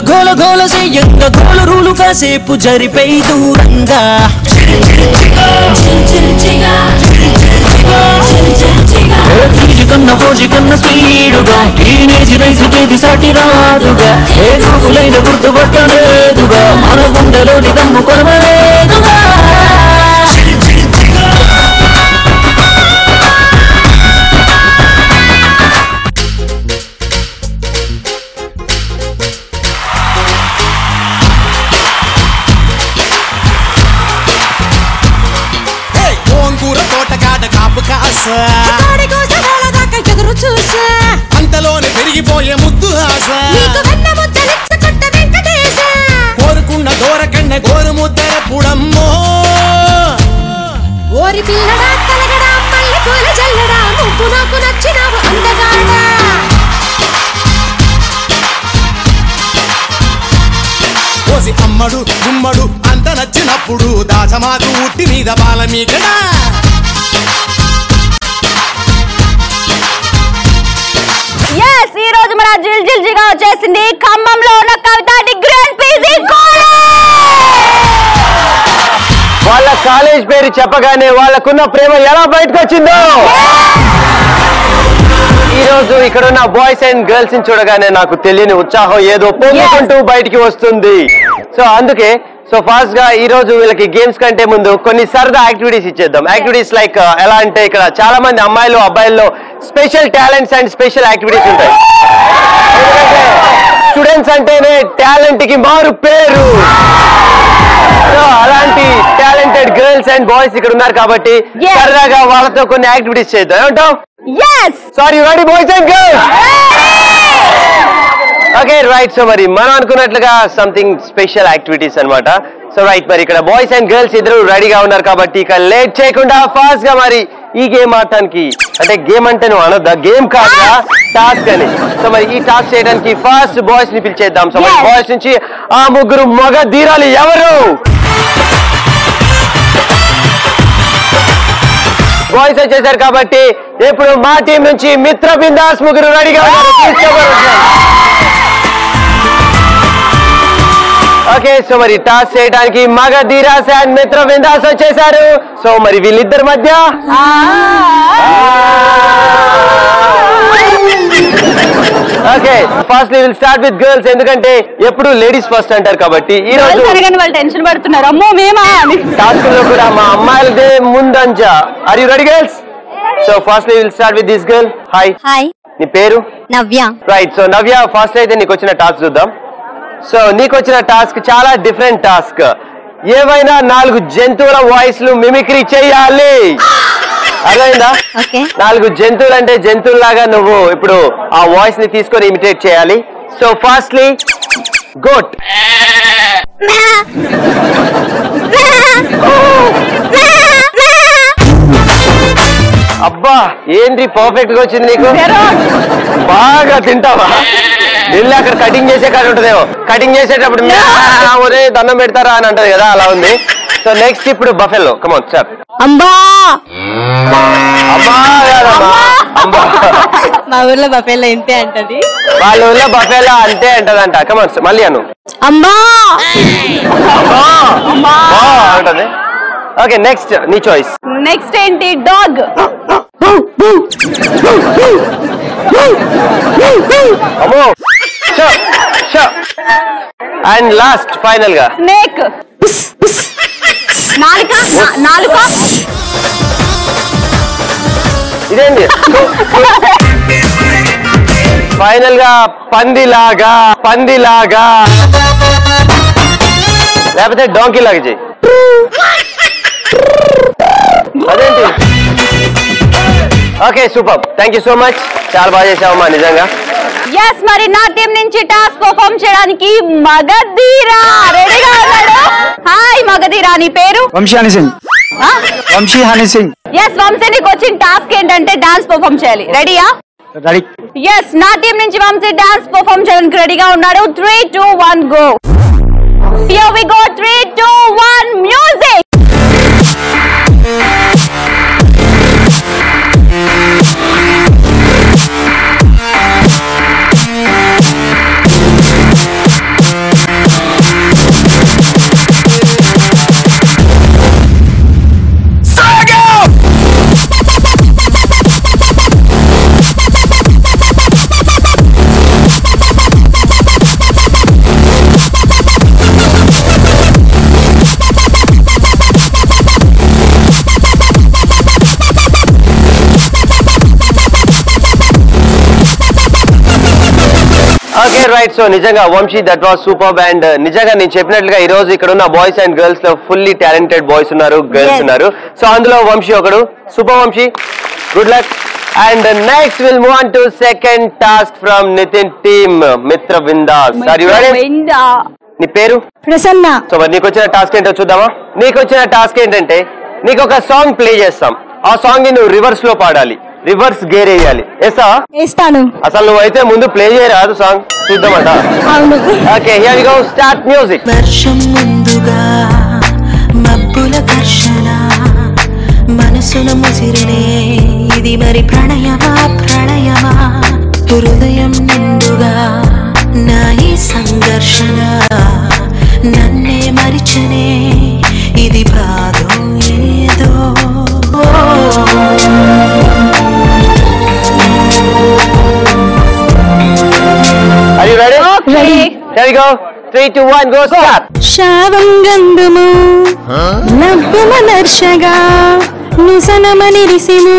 గోల గోల చెయ్యంగా గోల రూలు కాసేపు జరిపై దూరంగా కన్నా పోజి కన్నా స్పీడుగా టీనేజ్ రైసుకేది సాటి రాదుగా ఏ చూపులైన గుర్తుపట్టలేదుగా మన గుండెలోని దమ్ము కొరవలేదుగా అంతలోనే పెరిగిపోయే ముద్దు ఆశ కోరుకున్న దూరకన్న గోరు ముద్దర పుడమ్మో ఓరి పిల్లడా కలగడా మల్లె పూల జల్లడా నువ్వు నాకు నచ్చినావు అందగాడా పోసి అమ్మడు గుమ్మడు అంత నచ్చినప్పుడు దాచమాకు ఉట్టి మీద బాల మీకడా ఈ రోజు మన జిల్ జిల్ జిగా వచ్చేసింది ఖమ్మంలో ఉన్న కవిత డిగ్రీ అండ్ పీజీ వాళ్ళ కాలేజ్ పేరు చెప్పగానే వాళ్ళకున్న ప్రేమ ఎలా బయటకు వచ్చిందో ఈ రోజు ఇక్కడ ఉన్న బాయ్స్ అండ్ గర్ల్స్ ని చూడగానే నాకు తెలియని ఉత్సాహం ఏదో పొందుకుంటూ బయటికి వస్తుంది. సో అందుకే ఫాస్ట్ గా ఈ రోజు వీళ్ళకి గేమ్స్ కంటే ముందు కొన్ని సరదా యాక్టివిటీస్ ఇచ్చేద్దాం. యాక్టివిటీస్ లైక్ ఎలా అంటే ఇక్కడ చాలా మంది అమ్మాయిలు అబ్బాయిల్లో special talents and special activities ఉంటాయి. ఎందుకంటే స్టూడెంట్స్ అంటేనే టాలెంట్ కి మారు పేరు. అలాంటి టాలెంటెడ్ గర్ల్స్ అండ్ బాయ్స్ ఇక్కడ ఉన్నారు కాబట్టి సరదాగా వాళ్ళతో కొన్ని యాక్టివిటీస్ చేద్దాం. ఏమంటావు? Sorry ready boys and girls? Okay right. So మరి మనం అనుకున్నట్లుగా సంథింగ్ స్పెషల్ యాక్టివిటీస్ అన్నమాట. సో రైట్, మరి ఇక్కడ బాయ్స్ అండ్ గర్ల్స్ ఇద్దరు రెడీగా ఉన్నారు కాబట్టి ఇక లేట్ చేయకుండా ఫాస్ట్ గా మరి ఈ గేమ్ ఆడటానికి, అంటే గేమ్ అంటే నువ్వు అనొద్దా, గేమ్ కాదుగా టాస్క్ అని. సో మరి ఈ టాస్క్ చేయడానికి ఫస్ట్ బాయ్స్ ని పిలిచేద్దాం. సో మరి బాయ్స్ నుంచి ఆ ముగ్గురు మగ ధీరాలు ఎవరు? బాయ్స్ వచ్చేసారు కాబట్టి ఇప్పుడు మా టీం నుంచి మిత్ర బిందాస్ ముగ్గురు రెడీగా ఉన్నారు. ఓకే, సో మరి టాస్ చేయడానికి మగ ధీరాస్ అండ్ మిత్ర బిందాస్ వచ్చేసారు. సో మరి వీళ్ళిద్దరి మధ్య okay first will start with girls, ఎందుకంటే ఎప్పుడు లేడీస్ ఫస్ట్ అంటారు కాబట్టి ఈ రోజు వాళ్ళు టెన్షన్ పడుతున్నారు. అమ్మో మేమా టాస్క్ లో కూడా మా అమ్మాయిలదే ముందంజా. Are you ready girls? So first will start with this girl. Hi. Hi. నీ పేరు? Navya. Right. So Navya, first అయితే నీకు వచ్చిన టాస్క్ చూద్దాం. సో నీకు వచ్చిన టాస్క్ చాలా డిఫరెంట్ టాస్క్. ఏవైనా 4 జంతువుల వాయిస్లు మిమిక్రీ చేయాలి. అర్థమైందా? 4 జంతువులు అంటే జంతువులాగా నువ్వు ఇప్పుడు ఆ వాయిస్ ని తీసుకొని ఇమిటేట్ చేయాలి. So firstly goat. అబ్బా ఏంటి పర్ఫెక్ట్ గా వచ్చింది నీకు. బాగా తింటావా? వెళ్ళి అక్కడ కటింగ్ చేసే కాడ ఉంటుందేమో, కటింగ్ చేసేటప్పుడు ఒరే దండం పెడతారా అని అంటది కదా, అలా ఉంది. సో నెక్స్ట్ ఇప్పుడు బఫెలో. Come on sir. అంబా. అమ్మా అంబా. మా ఊర్లో బఫెలో ఇంతే అంటది. వాళ్ళ ఊర్లో బఫెలో అంతే అంటదంట. కమ్ ఆన్ మళ్ళీ అను. అంబా అంటది. ఓకే నెక్స్ట్ నీ చాయిస్. నెక్స్ట్ ఏంటి? డాగ్. అమ్మో. అండ్ లాస్ట్ ఫైనల్ గా స్నేక్. నాలుక. ఇదేంటి ఫైనల్ గా పందిలాగా లేకపోతే డాంకీ లాగా చేయి. అదేంటి? Okay super, thank you so much. చాలా బాగా చేసావమ్మా నిజంగా. ఎస్, మరి నా టీం నుంచి టాస్క్ పర్ఫార్మ్ చేయడానికి మగధీరా రెడీగా ఉన్నాడు. హాయ్ మగధీరా, నీ పేరు? వంశీ హనీ సింగ్. వంశీ హనీ సింగ్. ఎస్ వంశీ, నీకు వచ్చిన టాస్క్ ఏంటంటే డాన్స్ పర్ఫార్మ్ చేయాలి. రెడీయా? రెడీ. ఎస్, నా టీం నుంచి వంశీ డాన్స్ పర్ఫార్మ్ చేయడానికి రెడీగా ఉన్నాడు. 3, 2, 1 go. Here we go. 3, 2, 1 music. Okay right. So నిజంగా Vamsi that was super and నిజంగా నేను చెప్పినట్లుగా ఈ రోజు ఇక్కడ ఉన్న బాయ్స్ అండ్ గర్ల్స్ లో ఫుల్లీ టాలెంటెడ్ బాయ్స్ ఉన్నారు, గర్ల్స్ ఉన్నారు. సో అందులో వంశీ ఒకడు. Super Vamsi, good luck. And next will move on to second task from Nithin team Mitra Bindaas. Are you ready? నీ పేరు ప్రసన్న. సో మరి నీకు వచ్చిన టాస్క్ ఏంటో చూద్దామా. నీకు వచ్చిన టాస్క్ ఏంటంటే నీకు ఒక సాంగ్ ప్లే చేస్తాం, ఆ సాంగ్ ని నువ్వు రివర్స్ లో పాడాలి, రివర్స్ గేర్ వేయాలి. వేస్తాను. అసలు నువ్వైతే ముందు ప్లే చేయరాదు సాంగ్, చూద్దామట. అవును. Okay here we go, start music. వర్షం ముందుగా మబ్బుల ఘర్షణ మనసున ముసిరినే ఇది మరి ప్రణయమా ప్రణయమా హృదయం నిండుగా నా ఈ సంఘర్షణ నన్నే మరిచనే ఇది బాధో ఏదో. Are you ready? Ready. Here we go. 3, 2, 1, go start. శావం గంధము నవ్వమనర్షగా నుసనమనిరిసిము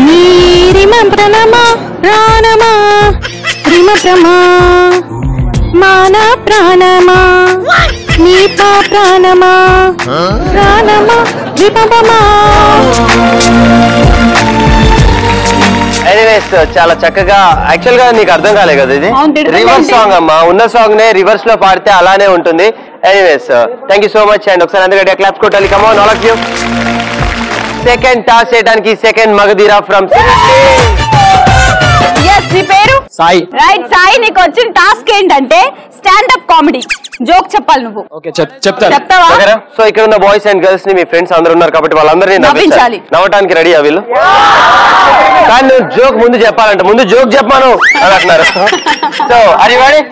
నీరిమ ప్రణమా ప్రాణమా రిమ ప్రమా మాన ప్రాణమా నీపా ప్రాణమా ప్రాణమా రిపమా. ఎనీవేస్ చాలా చక్కగా, యాక్చువల్ గా నీకు అర్థం కాలే కదా ఇది రివర్స్ సాంగ్ అమ్మా, ఉన్న సాంగ్ నే రివర్స్ లో పాడితే అలానే ఉంటుంది. Anyways thank you so much and ఒకసారి అందరికీ క్లాప్స్ కొట్టాలి. Come on all of you. Second toss చేయడానికి సెకండ్ మగధీరా ఫ్రమ్ నీ పేరు సాయి. రైట్ సాయి, నీకు వచ్చిన టాస్క్ ఏంటంటే స్టాండప్ కామెడీ జోక్ చెప్పాలి నువ్వు. ఓకే చెప్తాను. చెప్తావా? సో ఇక్కడ ఉన్న బాయ్స్ అండ్ గర్ల్స్ ని మీ ఫ్రెండ్స్ అందరూ ఉన్నారు కాబట్టి వాళ్ళందరినీ నవ్వించాలి. నవ్వటానికి రెడీ వీళ్ళు. కానీ నువ్వు జోక్ ముందు చెప్పాలంట, ముందు జోక్ చెప్పాను అని అంటున్నారు. So are you ready?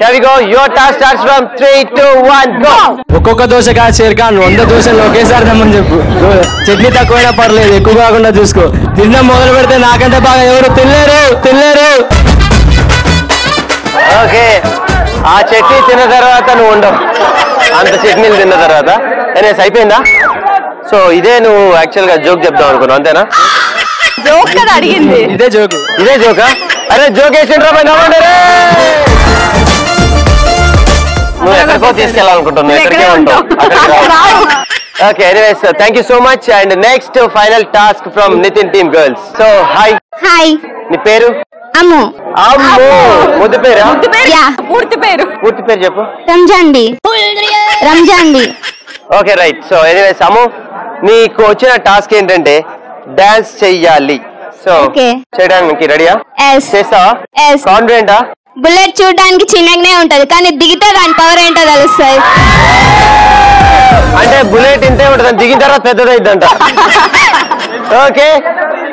Here we go. Your task starts from 3, 2, 1, go. ఒక్కొక్క దోశ కాదు షేర్ఖాన్, 100 దోశలు ఒకేసారి తెమ్మని చెప్పు. చట్నీ తక్కువైనా పర్లేదు, ఎక్కువ కాకుండా చూసుకో. తినడం మొదలు పెడితే నాకంటే బాగా ఎవరు తినలేరు. ఓకే, ఆ చట్నీ తిన్న తర్వాత నువ్వు ఉండవు, అంత చట్నీలు తిన్న తర్వాత. అనేసి అయిపోయిందా? సో ఇదే నువ్వు యాక్చువల్ గా జోక్ చెప్దాం అనుకున్నావు, అంతేనా? జోక్ కదా అడిగింది. ఇదే జోకా? అరే జోక్ వేసిండ్రా పై నవ్వండి. నువ్వు ఎక్కడికో తీసుకెళ్ళాలనుకుంటున్నావు, ఎక్కడికే ఉంటావు. Okay anyways thank you so much and next final task from Nithin team girls. So hi. Hi. నీ పేరు? అమ్ము. అమ్ము. ముద్దు పేరా? పూర్తి పేరు చెప్పు. రంజాన్ది. Okay right. So anyways Ammu, నీకు వచ్చిన టాస్క్ ఏంటంటే డాన్స్ చెయ్యాలి. సో చేయడానికి రెడీయా? చేస్తావా? కాన్ఫిడెంటా? బుల్లెట్ చూడడానికి చిన్నగానే ఉంటది కానీ దిగితే దాని పవర్ ఏంటో తెలుస్తుంది. అంటే బుల్లెట్ ఇంతే ఉంటుంది, దిగిన తర్వాత పెద్దదైద్దంట. Okay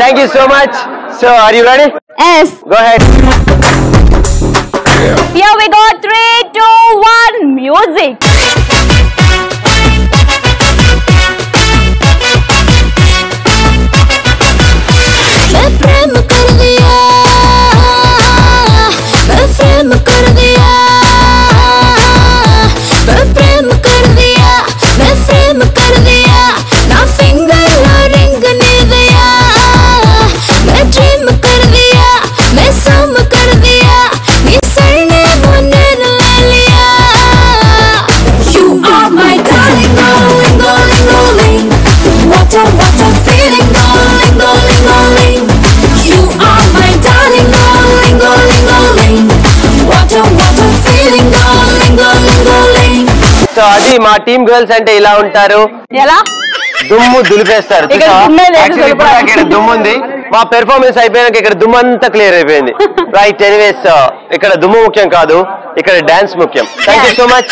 thank you so much. So are you ready? Yes. Go ahead. Here we go. 3, 2, 1, music. So అది మా టీమ్ గర్ల్స్ అంటే ఇలా ఉంటారు. ఎలా? దుమ్ము దులిపేస్తారు. ఇక్కడ దుమ్ము ఉంది, మా పెర్ఫార్మెన్స్ అయిపోయాక ఇక్కడ దుమ్ము అంతా క్లియర్ అయిపోయింది. రైట్ ఎనీవేస్ ఇక్కడ దుమ్ము ముఖ్యం కాదు, ఇక్కడ డాన్స్ ముఖ్యం. Thank you so much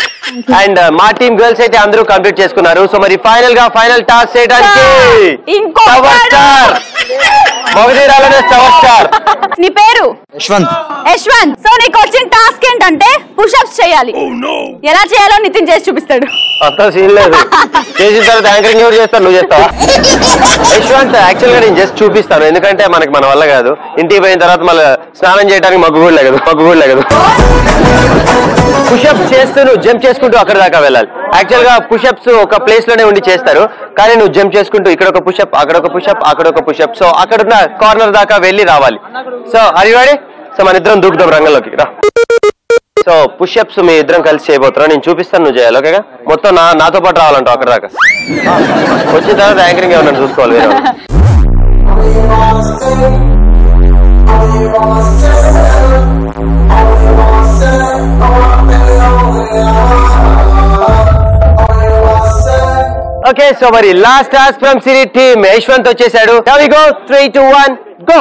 and మా టీమ్ గర్ల్స్ అయితే అందరూ కంప్లీట్ చేసుకున్నారు. సో మరి ఫైనల్ గా ఫైనల్ టాస్క్ చేయడానికి మగధీరాలనే పవర్ స్టార్. నీ పేరు? యశ్వంత్. సో నీకు వచ్చిన టాస్క్ ఏంటంటే పుషప్స్ చేయాలి. ఎలా చేయాలో నితిన్ చేసి చూపిస్తాడు. అంత సీన్ లేదు, చేసిన తర్వాత యాంకరింగ్ ఎవరు చేస్తారు? నువ్వు చేస్తావా? యశ్వంత్ యాక్చువల్ గా నేను జస్ట్ చూపిస్తాను, ఎందుకంటే మనకి మన వల్ల కాదు. ఇంటికి పోయిన తర్వాత మళ్ళీ స్నానం చేయడానికి మగ్గు కూడా లేదు. పుషప్స్ చేస్తూ నువ్వు జంప్ చేసుకుంటూ అక్కడ దాకా వెళ్ళాలి. యాక్చువల్ గా పుషప్స్ ఒక ప్లేస్ లోనే ఉండి చేస్తారు, కానీ నువ్వు జంప్ చేసుకుంటూ ఇక్కడ ఒక పుషప్, అక్కడ ఒక పుషప్, అక్కడ ఒక పుషప్. సో అక్కడ ఉన్న కార్నర్ దాకా వెళ్ళి రావాలి. So are you ready? సో మన ఇద్దరం దూకుదాం రంగంలోకి రా. సో పుష్అప్స్ మీ ఇద్దరం కలిసి చేయబోతున్నా, నేను చూపిస్తాను, నువ్వు చేయాలి. ఓకేగా? మొత్తం నాతో పాటు రావాలంటావు అక్కడ దాకా. వచ్చిన తర్వాత యాంకరింగ్ ఏమన్నా చూసుకోవాలి. ఓకే, సో మరి last task from Siri team Yashwant వచ్చేసాడు. Now we go 3, 2, 1 go.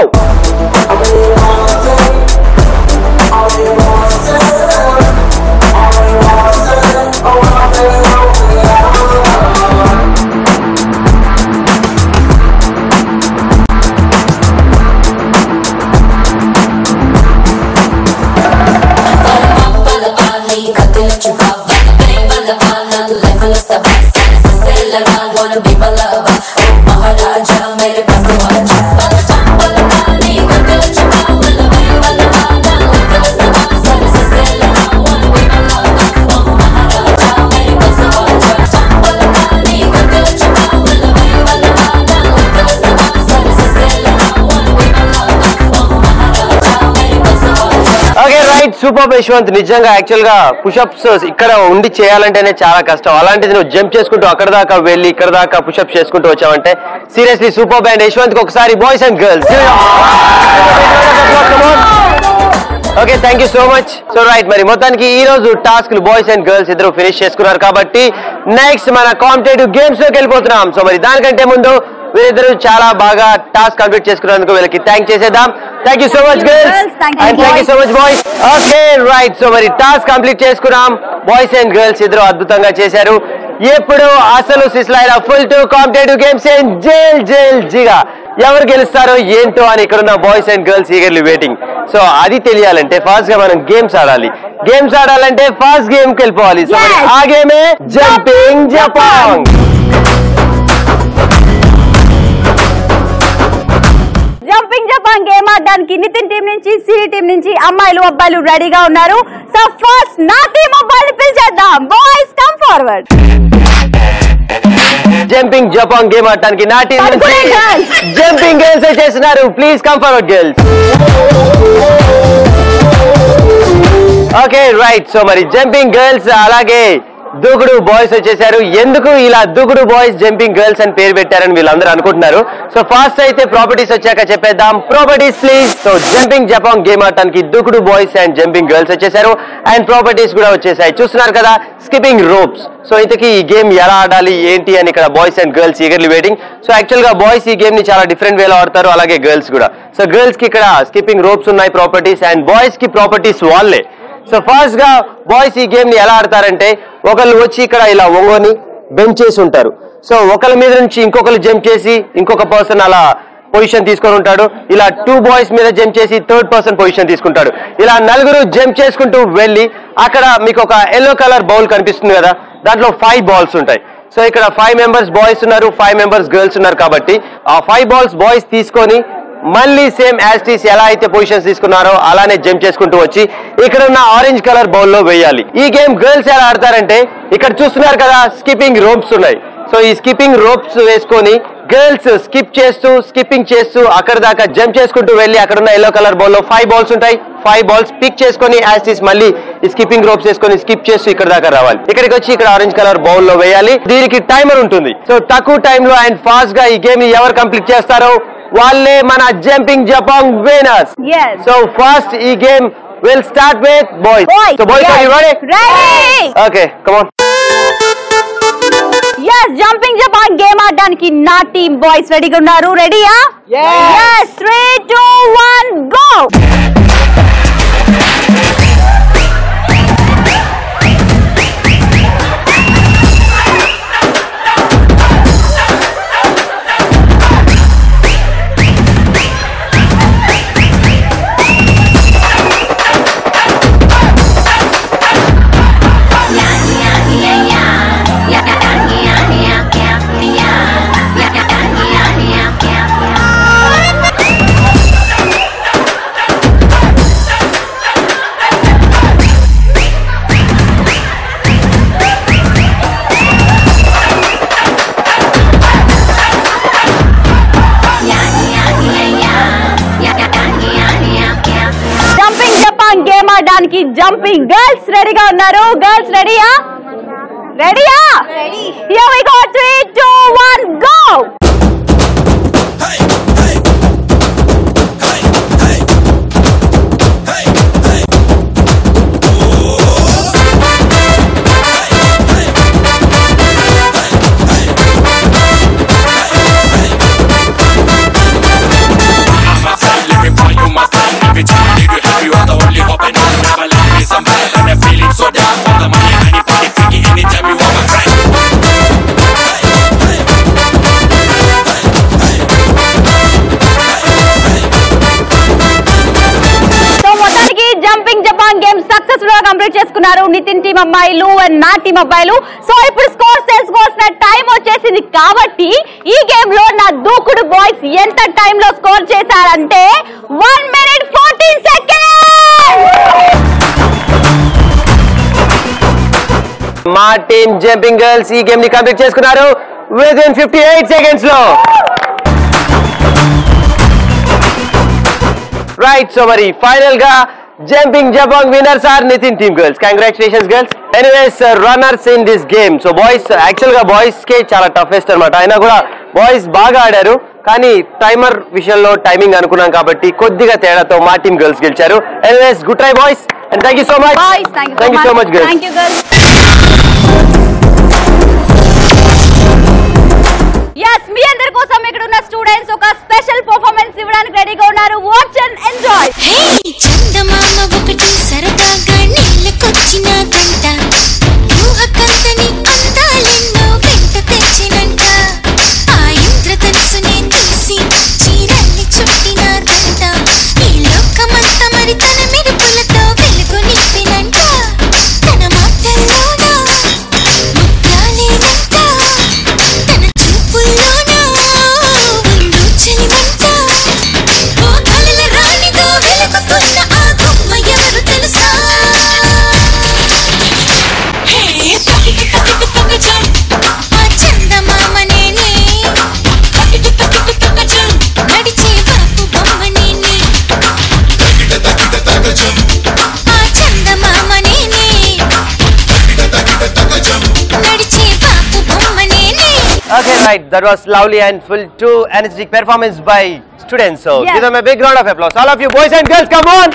Super Yashwant, నిజంగా యాక్చువల్ గా పుషప్స్ ఇక్కడ ఉండి చేయాలంటేనే చాలా కష్టం. అలాంటిది నువ్వు జంప్ చేసుకుంటూ అక్కడ దాకా వెళ్ళి ఇక్కడ దాకా పుషప్స్ చేసుకుంటూ వచ్చావంటే సీరియస్లీ సూపర్ బ్యాండ్. యశ్వంత్ ఒకసారి boys and girls. Okay, thank you so much. So right, మరి మొత్తానికి ఈ రోజు టాస్క్ బాయ్స్ అండ్ గర్ల్స్ ఇద్దరు ఫినిష్ చేసుకున్నారు కాబట్టి నెక్స్ట్ మన కాంపిటేటివ్ గేమ్స్ లోకి వెళ్ళిపోతున్నాం. సో మరి దానికంటే ముందు వీరిద్దరు చాలా బాగా టాస్క్ కంప్లీట్ చేసుకున్నందుకు వీళ్ళకి థ్యాంక్ చేసేద్దాం. Thank you so much girls and thank you so much boys. Okay right, so మరి టాస్క్ కంప్లీట్ చేసుకున్నాం. బాయ్స్ అండ్ గర్ల్స్ ఇద్దరు అద్భుతంగా చేశారు. ఎప్పుడు అసలు సిస్లైన ఫుల్ టు కాంపిటేటివ్ గేమ్స్ జైల్ జైల్ జిగా ఎవరు గెలుస్తారో ఏంటో అని ఇక్కడ ఉన్న boys and girls eagerly waiting. So అది తెలియాలంటే ఫాస్ట్ గా మనం గేమ్స్ ఆడాలి. గేమ్స్ ఆడాలంటే ఫాస్ట్ గేమ్ కి వెళ్ళిపోవాలి. సో ఆ గేమే జంపింగ్ జపాంగ్. జంపింగ్ జపాంగ్ గేమ్ ఆడడానికి నితిన్ టీం నుంచి సిరి టీం నుంచి అమ్మాయిలు అబ్బాయిలు రెడీగా ఉన్నారు. సో ఫస్ట్ నా టీం అబ్బాయిలు పిలిచేద్దాం. Boys come forward. జంపింగ్ జపాంగ్ గేమ్ ఆడటానికి నా టీం నుంచి జంపింగ్ గర్ల్స్ వచ్చేస్తున్నారు. Please come forward girls. Okay right, so మరి జంపింగ్ గర్ల్స్ అలాగే దూకుడు బాయ్స్ వచ్చేసారు. ఎందుకు ఇలా దూకుడు బాయ్స్ జంపింగ్ గర్ల్స్ అని పేరు పెట్టారని వీళ్ళందరూ అనుకుంటున్నారు. సో ఫాస్ట్ అయితే ప్రాపర్టీస్ వచ్చాక చెప్పేద్దాం. Properties please. సో జంపింగ్ జపాంగ్ గేమ్ ఆడటానికి దూకుడు బాయ్స్ అండ్ జంపింగ్ గర్ల్స్ వచ్చేసారు అండ్ ప్రాపర్టీస్ కూడా వచ్చేసాయి. చూస్తున్నారు కదా, స్కిప్పింగ్ రోప్స్. సో ఇంతకీ ఈ గేమ్ ఎలా ఆడాలి ఏంటి అని ఇక్కడ boys and girls eagerly waiting. So actual గా బాయ్స్ ఈ గేమ్ ని చాలా డిఫరెంట్ వేలో ఆడతారు, అలాగే గర్ల్స్ కూడా. సో గర్ల్స్ కి ఇక్కడ స్కిప్పింగ్ రోప్స్ ఉన్నాయి ప్రాపర్టీస్, అండ్ బాయ్స్ కి ప్రాపర్టీస్ వాళ్ళే. సో ఫస్ట్ గా బాయ్స్ ఈ గేమ్ ని ఎలా ఆడతారంటే ఒకళ్ళు వచ్చి ఇక్కడ ఇలా ఒంగోని బెంచ్ చేసి ఉంటారు. సో ఒకళ్ళ మీద నుంచి ఇంకొకరు జంప్ చేసి ఇంకొక పర్సన్ అలా పొజిషన్ తీసుకొని ఉంటాడు. ఇలా 2 బాయ్స్ మీద జంప్ చేసి 3rd పర్సన్ పొజిషన్ తీసుకుంటాడు. ఇలా నలుగురు జంప్ చేసుకుంటూ వెళ్ళి అక్కడ మీకు ఒక ఎల్లో కలర్ బౌల్ కనిపిస్తుంది కదా, దాంట్లో 5 బాల్స్ ఉంటాయి. సో ఇక్కడ 5 మెంబర్స్ బాయ్స్ ఉన్నారు, 5 మెంబర్స్ గర్ల్స్ ఉన్నారు కాబట్టి ఆ 5 బాల్స్ బాయ్స్ తీసుకొని మళ్ళీ సేమ్ యాస్టీస్ ఎలా అయితే పొజిషన్స్ తీసుకున్నారో అలానే జంప్ చేసుకుంటూ వచ్చి ఇక్కడ ఉన్న ఆరెంజ్ కలర్ బౌల్ లో వేయాలి. ఈ గేమ్ గర్ల్స్ ఎలా ఆడతారంటే ఇక్కడ చూస్తున్నారు కదా, స్కిప్పింగ్ రోప్స్ ఉన్నాయి. సో ఈ స్కిప్పింగ్ రోప్స్ వేసుకొని గర్ల్స్ స్కిప్పింగ్ చేస్తూ అక్కడ దాకా జంప్ చేసుకుంటూ వెళ్ళి అక్కడ ఉన్న ఎల్లో కలర్ బౌల్ లో 5 బాల్స్ ఉంటాయి. 5 బాల్స్ పిక్ చేసుకొని యాస్టీస్ మళ్ళీ ఈ స్కిప్పింగ్ రోప్స్ వేసుకొని స్కిప్ చేస్తూ ఇక్కడ దాకా రావాలి. ఇక్కడికి వచ్చి ఇక్కడ ఆరెంజ్ కలర్ బౌల్ లో వేయాలి. దీనికి టైమర్ ఉంటుంది. సో తక్కువ టైంలో అండ్ ఫాస్ట్ గా ఈ గేమ్ ని ఎవరు కంప్లీట్ చేస్తారో వాళ్ళే మన జంపింగ్ జపాంగ్ విన్నర్స్. సో ఫస్ట్ ఈ game will start with boys. So boys are you ready? Ready. Okay come on. yes jumping జపాంగ్ గేమ్ ఆడడానికి నా టీం బాయ్స్ రెడీగా ఉన్నారు. రెడీయా? yes 3 2 1 go. ఆడడానికి జంపింగ్ గర్ల్స్ రెడీగా ఉన్నారు. గర్ల్స్ రెడీయా? రెడీయా? Here we go. 3, 2, 1 go. Complete చేసుకున్నారు నితిన్ టీం అమ్మాయిలు అండ్ నా టీం అబ్బాయిలు. సో ఇప్పుడు స్కోర్స్ తెలుసుకోవాల్సిన టైం వచ్చేసింది కాబట్టి ఈ గేమ్ లో నా దూకుడు బాయ్స్ ఎంత టైం లో స్కోర్ చేశారంటే 1 minute 14 seconds. మా టీం జంపింగ్ గర్ల్స్ ఈ గేమ్ ని కంప్లీట్ చేసుకున్నారు within 58 seconds లో. రైట్, సో మరి ఫైనల్ గా jumping jabang winners are Nitin team girls. Congratulations girls. Anyways, runners in this game. So boys, actually boys ke chala toughest anamata. Aina kuda boys baga aadaru కానీ timer విషయంలో timing అనుకున్నాం కాబట్టి కొద్దిగా తేడాతో మా team girls గెలిచారు. Anyways, good try boys and thank you so much. Boys, thank you so much girls. Thank you girls. Yes, మీ అందరి కోసం ఇక్కడ ఉన్న స్టూడెంట్స్ ఒక స్పెషల్ పర్ఫార్మెన్స్ ఇవ్వడానికి రెడీగా ఉన్నారు. Watch and enjoy. హే చందమామ ఒకటి సరదాగా నీళ్ళకొచ్చిన గంట ఊహకందని అందాలెన్నో వెంట తెచ్చినంట ఆ ఇంద్రధనుసునే తీసి చీరల్ని చుట్టిన గంట ఈ లోకమంతా మరి తన మెరుపులతో వెలుగు నింపినంట తన మాటల్లోనా ముత్యాలేనంట తన చూపుల్లోనా ఉండు చెలిమంట ఓ కలల రాణిగా వెలుగుతున్న ఆ గుమ్మ ఎవరు తెలుసా హే పకిటి పకిటి పకజం ఆ చందమామ నేనే పకిటి పకిటి పకజం నడిచే బాపు బొమ్మ నేనే పకిటి పకిటి పకజం ఆ చందమామ నేనే పకిటి పకజం నడిచే బాపు బొమ్మ నేనే. Okay, right. That was lovely and full to energetic performance by students. So Yes. give them a big round of applause. All of you boys and girls, come on.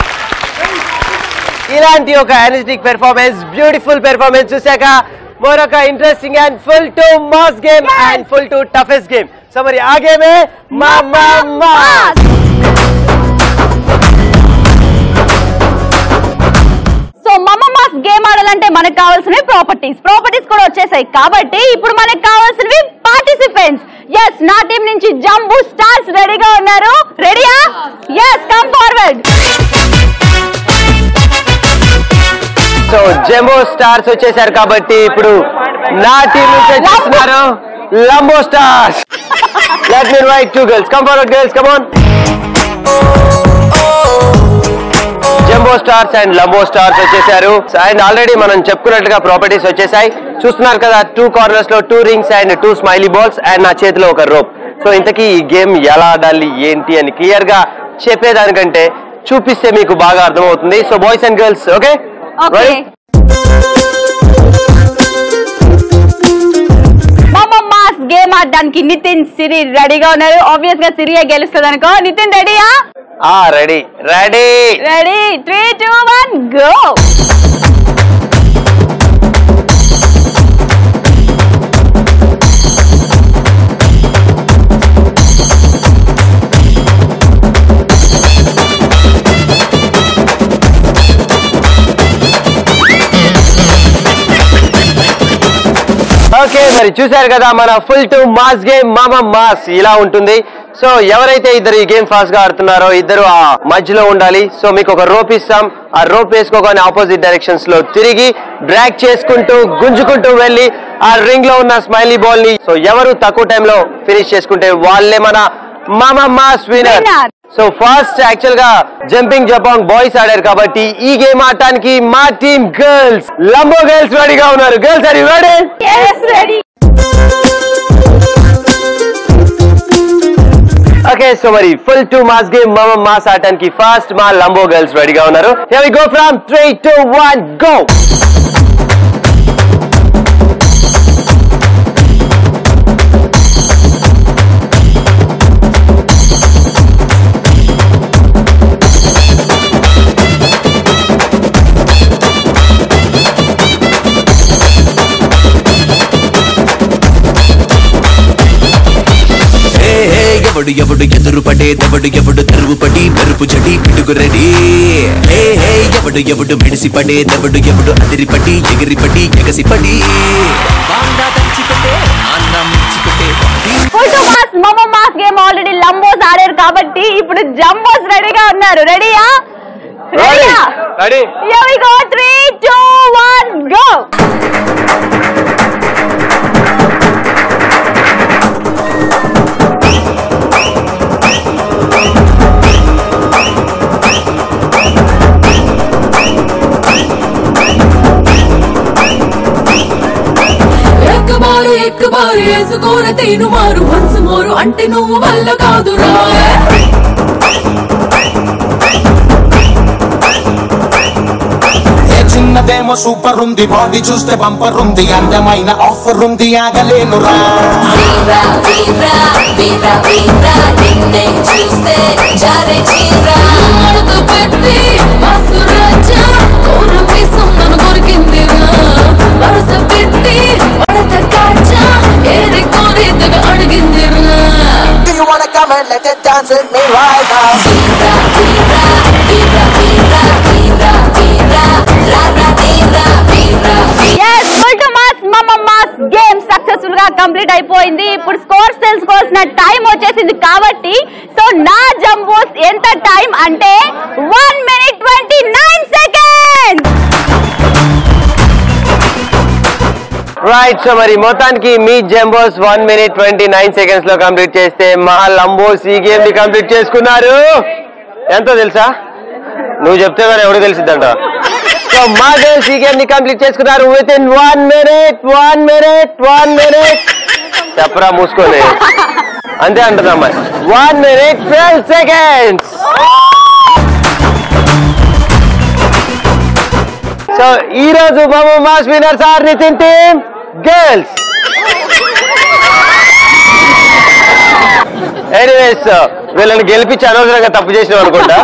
ఇలాంటి ఒక ఎనర్జెటిక్ పెర్ఫార్మెన్స్, బ్యూటిఫుల్ పెర్ఫార్మెన్స్ చూసాక మరొక interesting and full to mass game and full to toughest game. So మరి ఆ గేమే మామా mass. So మమ్మ mass game ఆడాలంటే మనకు కావాల్సినవి ప్రాపర్టీస్ కూడా వచ్చేసాయి కాబట్టి ఇప్పుడు మనకు కావాల్సినవి పార్టిసిపెంట్స్. ఎస్, నా టీం నుంచి జంబూ స్టార్స్ రెడీగా ఉన్నారు. రెడీయా? Yes, come forward. So jumbo stars వచ్చేసారు కాబట్టి ఇప్పుడు నా టీం నుంచి వచ్చేస్తున్నారు lambo stars. Let me invite two girls. Come forward girls, come on. Jumbo stars and lambo stars వచ్చేసారు అండ్ ఆల్రెడీ మనం చెప్పుకున్నట్టుగా ప్రాపర్టీస్ వచ్చేసాయి. చూస్తున్నారు కదా, 2 కార్నర్స్ లో 2 rings and 2 smiley balls and నా చేతిలో ఒక రోప్. సో ఇంతకీ ఈ గేమ్ ఎలా ఆడాలి ఏంటి అని క్లియర్ గా చెప్పేదానికంటే చూపిస్తే మీకు బాగా అర్థమవుతుంది. So boys and girls, okay? మమ్మ మాస్ గేమ్ ఆడడానికి నితిన్, సిరి రెడీగా ఉన్నారు. ఆబ్వియస్ గా సిరియే గెలుస్తుంది అనుకో. నితిన్ రెడీయా? Ready ready ready. 3, 2, 1 go. Okay, మరి చూసారు కదా మన ఫుల్ టు మాస్ గేమ్ మామా మాస్ ఇలా ఉంటుంది. సో ఎవరైతే ఇద్దరు ఈ గేమ్ ఫాస్ట్ గా ఆడుతున్నారో ఇద్దరు ఆ మధ్యలో ఉండాలి. సో మీకు ఒక రోప్ ఇస్తాం, ఆ రోప్ వేసుకోగానే ఆపోజిట్ డైరెక్షన్స్ లో తిరిగి డ్రాగ్ చేసుకుంటూ గుంజుకుంటూ వెళ్ళి ఆ రింగ్ లో ఉన్న స్మైలీ బాల్ ని సో ఎవరు తక్కువ టైంలో ఫినిష్ చేసుకుంటే వాళ్ళే మన మామా mass winner. So first actual గా జంపింగ్ జపాంగ్ బాయ్స్ ఆడారు కాబట్టి ఈ గేమ్ ఆడటానికి మా టీం గర్ల్స్ లంబో గర్ల్స్ రెడీగా ఉన్నారు. Girls are you ready? yes ready. Okay so మరి ఫుల్ 2 మాస్ గేమ్ మాస్ ఆడటానికి ఫస్ట్ మా లంబో గర్ల్స్ రెడీగా ఉన్నారు. Here we go from 3 2 1 go. ఎవడు ఎవడు ఎదురు పడే దవడు ఎవడు తెరువు పడి మెరుపు జడి పిడుగు రెడీ. ఎవడు ఎవడు మెడిసి పడే దవడు ఎవడు అదిరి పడి ఎగిరి పడి ఎగసి పడి మాస్ గేమ్ ఆల్రెడీ లంబోస్ ఆడారు కాబట్టి ఇప్పుడు జంబోస్ రెడీగా ఉన్నారు. రెడీయా? Ready. Here we go. 3 2 1 go. एक बार వేసుకోర తేను మారు వన్స్ మోరు అంటే నువ్వు వల్ల కాదురా. చిన్నదేమో సూపర్ ఉంది, బాడీ చూస్తే బంపర్ ఉంది, అందమైన ఆఫర్ ఉంది, ఆగలేనురా. వీరా వీరా వీరా వీరా నిన్నే చూస్తే జారే చీరా మడత పెట్టి వాసురాజా కోర పీసం నన్ను కొరికిందిరా. వరస పెట్టి మడత కాచా ఏరి కోరి తెగ అడిగిందిరా. Do you wanna come and let it dance with me right now? వీరా వీరా వీరా వీరా వీరా వీరా రారా వీరా వీరా. yes full to mass game successful గా కంప్లీట్ అయిపోయింది. ఇప్పుడు స్కోర్స్ తెలుసుకోవాల్సిన టైం వచ్చేసింది కాబట్టి సో నా జంబోస్ ఎంత టైం అంటే 1 minute 29 seconds. రైట్ సో మరి మొత్తానికి మీ జంబోస్ 1 minute 29 seconds లో కంప్లీట్ చేస్తే మా లంబోస్ ఈ గేమ్ ని కంప్లీట్ చేసుకున్నారు. ఎంతో తెలుసా? నువ్వు చెప్తే మరి ఎవరు తెలిసిద్దంట. సో మా గర్ల్స్ ఈ గేమ్ ని కంప్లీట్ చేసుకున్నారు విత్ ఇన్ 1 minute. చెప్పరా మూసుకోలే అంతే అంటున్నా మరి. 1 minute 12 seconds. సో ఈ రోజు మామ mass winners are Nitin team girls. Anyways వీళ్ళని గెలిపించి అనవసరంగా తప్పు చేసినాం అనుకుంటా.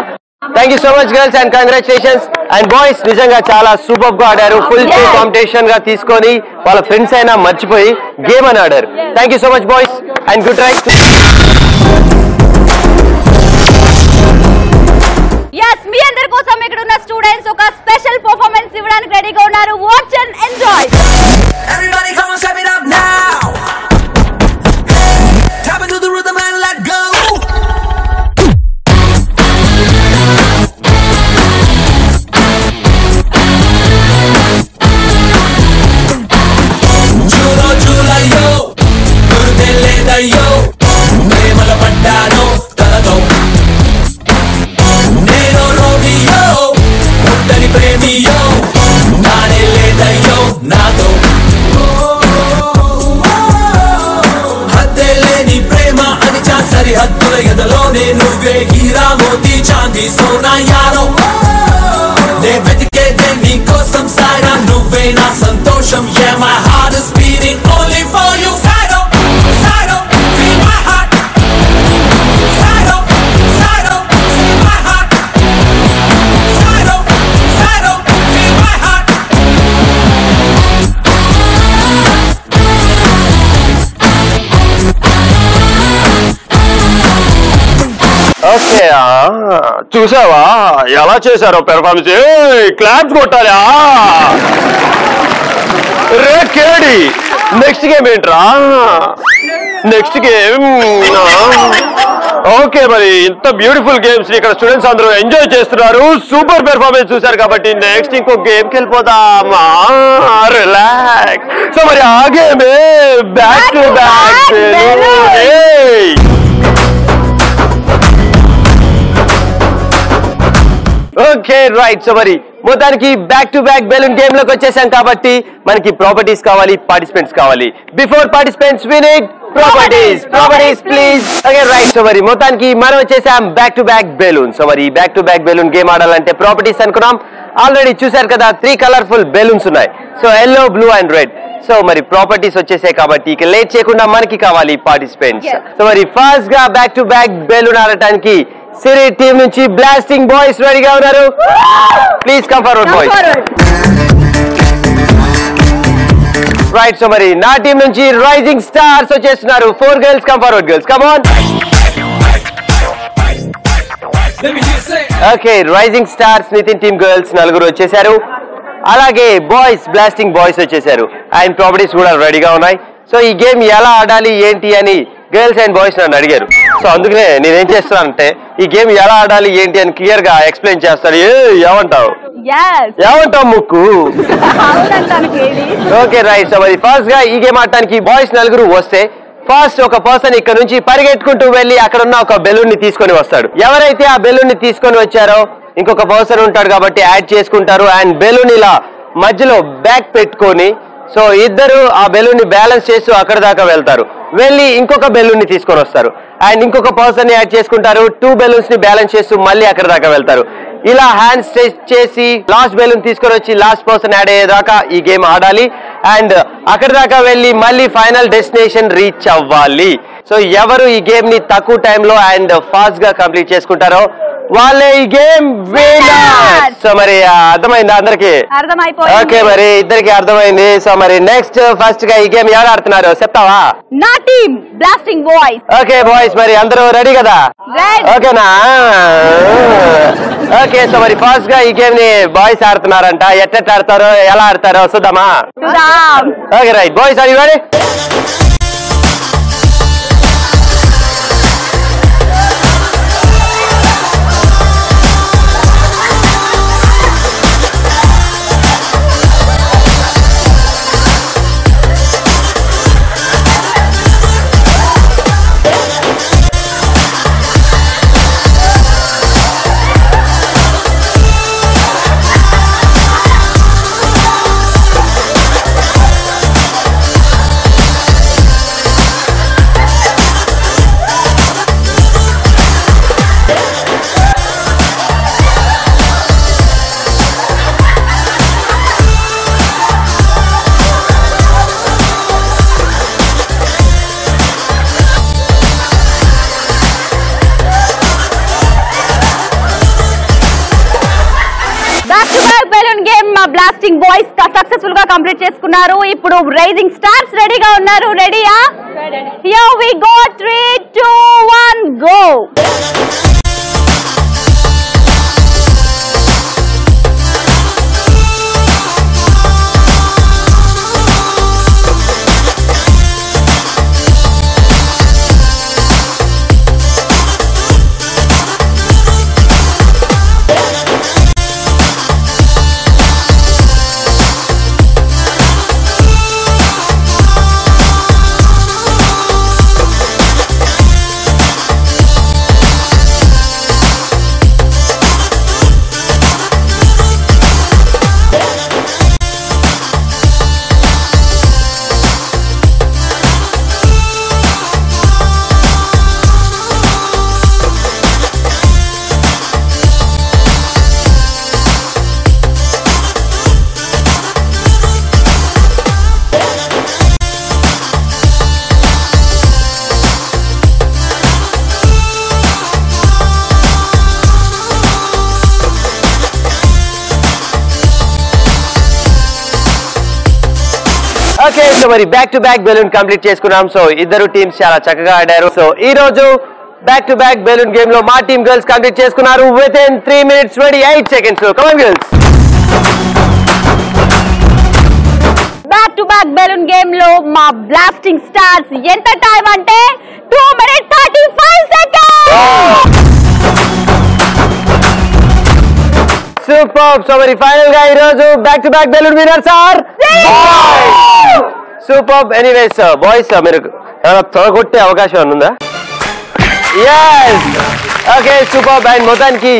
Thank you so much girls and congratulations. And boys నిజంగా చాలా సూపర్ గా ఆడారు. ఫుల్ కాంపిటీషన్ గా తీసుకొని వాళ్ళ ఫ్రెండ్స్ అయినా మర్చిపోయి గేమ్ అని ఆడారు. Thank you so much boys and good try. yes మీ అందరి కోసం ఇక్కడ ఉన్న స్టూడెంట్స్ ఒక స్పెషల్ పర్ఫార్మెన్స్ ఇవ్వడానికి రెడీగా ఉన్నారు. Watch and enjoy. Everybody come on, step it up now. Tap into the rhythm and let go. Julo julayo, gurdele dayo, premala paddano talado. Nero romeo, uttani premiyo, nane ledayo nato. హద్దెలేని ప్రేమ అని సరిహద్దుల ఎదలోనే నువ్వే Heera Moti Chandy Sona arrow. నే వెతికేదే నీ కోసం సారా నువ్వే నా సంతోషం. Yeah, my heart is beating only for you. Sado, Sado, feel my heart. Sado, Sado, feel my heart. Sado, Sado, feel my heart. Okay చూసావా ఎలా చేశారో పెర్ఫార్మెన్స్. క్లాప్స్ కొట్టాలా రే కేడి. నెక్స్ట్ గేమ్ ఏంట్రా? నెక్స్ట్ గేమ్ ఓకే మరి ఇంత beautiful games ఇక్కడ students అందరూ ఎంజాయ్ చేస్తున్నారు. సూపర్ పెర్ఫార్మెన్స్ చూసారు కాబట్టి నెక్స్ట్ ఇంకో గేమ్ కి వెళ్ళిపోదామా. రిలాక్స్. సో మరి ఆ గేమే back to back. Okay right. So మరి మొత్తానికి back to back balloon game లోకి వచ్చేసాం కాబట్టి మనకి ప్రాపర్టీస్ కావాలి, పార్టిసిపెంట్స్ కావాలి. Before participants we need properties please. Okay right. So మరి మొత్తానికి మనం వచ్చేసాం back to back balloon. So మరి back to back balloon game ఆడాలంటే ప్రాపర్టీస్ అనుకున్నాం. ఆల్రెడీ చూసారు కదా 3 కలర్ఫుల్ బెలూన్స్ ఉన్నాయి. So yellow, blue and red. So మరి ప్రాపర్టీస్ వచ్చేసాయి కాబట్టి ఇక లేట్ చేయకుండా మనకి కావాలి పార్టిసిపెంట్స్. సో మరి ఫస్ట్ గా బ్యాక్ టు బ్యాక్ బెలూన్ ఆడటానికి సిరి టీం నుంచి బ్లాస్టింగ్ బాయ్స్ రెడీగా ఉన్నారు. Please come forward boys. Right. So మరి నా టీం నుంచి రైజింగ్ స్టార్స్ వచ్చేస్తున్నారు. 4 girls come forward girls come on. Okay rising stars Nitin team girls 4 వచ్చేసారు. అలాగే బాయ్స్ బ్లాస్టింగ్ బాయ్స్ వచ్చేసారు. అండ్ ప్రాపర్టీస్ కూడా రెడీగా ఉన్నాయి. సో ఈ గేమ్ ఎలా ఆడాలి ఏంటి అని గర్ల్స్ అండ్ బాయ్స్ నన్ను అడిగారు. సో అందుకనే నేనేం చేస్తానంటే ఈ గేమ్ ఎలా ఆడాలి ఏంటి అని క్లియర్ గా ఎక్స్ప్లెయిన్ చేస్తాను. ఏమంటావు ముక్కు? Okay right. సో మరి ఫస్ట్ గా ఈ గేమ్ ఆడటానికి బాయ్స్ 4 వస్తే ఫస్ట్ ఒక పర్సన్ ఇక్కడ నుంచి పరిగెట్టుకుంటూ వెళ్ళి అక్కడ ఉన్న ఒక బెలూన్ ని తీసుకొని వస్తాడు. ఎవరైతే ఆ బెలూన్ ని తీసుకొని వచ్చారో ఇంకొక పర్సన్ ఉంటాడు కాబట్టి యాడ్ చేసుకుంటారు. అండ్ బెలూన్ ఇలా మధ్యలో బ్యాక్ పెట్టుకొని సో ఇద్దరు ఆ బెలూన్ ని బ్యాలెన్స్ చేస్తూ అక్కడ దాకా వెళ్తారు. వెళ్ళి ఇంకొక బెలూన్ ని తీసుకొని వస్తారు. అండ్ ఇంకొక పర్సన్ ని యాడ్ చేసుకుంటారు. 2 బెలూన్స్ ని బ్యాలెన్స్ చేస్తూ మళ్ళీ అక్కడ దాకా వెళ్తారు. ఇలా హ్యాండ్స్ టెస్ట్ చేసి లాస్ట్ బెలూన్ తీసుకొని వచ్చి లాస్ట్ పర్సన్ యాడ్ అయ్యేదాకా ఈ గేమ్ ఆడాలి. అండ్ అక్కడ దాకా వెళ్ళి మళ్ళీ ఫైనల్ డెస్టినేషన్ రీచ్ అవ్వాలి. సో ఎవరు ఈ గేమ్ ని తక్కువ టైంలో అండ్ ఫాస్ట్ గా కంప్లీట్ చేసుకుంటారో వాళ్ళే ఈ గేమ్ విన్నర్. సో మరి అర్థమైందా అందరికి? ఓకే మరి ఇద్దరికి అర్థమైంది. సో మరి నెక్స్ట్ ఫస్ట్ గా ఈ గేమ్ ఎవరు ఆడుతున్నారు చెప్తావా? నా team blasting boys. Okay boys మరి అందరూ రెడీ కదా? ఓకేనా? ఓకే సో మరి ఫస్ట్ గా ఈ గేమ్ ని బాయ్స్ ఆడుతున్నారంట. ఎట్లా ఆడతారో ఎలా ఆడతారో చూద్దామా? Okay right. Boys are you ready? Blasting boys successful గా కంప్లీట్ చేసుకున్నారు. ఇప్పుడు రైజింగ్ స్టార్స్ రెడీగా ఉన్నారు. రెడీయా? Here we go. 3, 2, 1 go. Okay so మరి back to back balloon complete చేసుకున్నాం. సో ఇద్దరు టీమ్స్ చాలా చక్కగా ఆడారు. సో ఈ రోజు back to back balloon game లో మా టీమ్ గర్ల్స్ కంప్లీట్ చేసుకున్నారు within 3 minutes 28 seconds. So come on girls. Back to back balloon game లో మా బ్లాస్టింగ్ స్టార్స్ ఎంత టైం అంటే 2 minutes 35 seconds. సూపర్. సో మరి ఫైనల్ గా ఈ రోజు back to back balloon winners are super. Anyways boys మీరు తొలగొట్టే అవకాశం ఉందా? yes. Okay super. అండ్ మొత్తానికి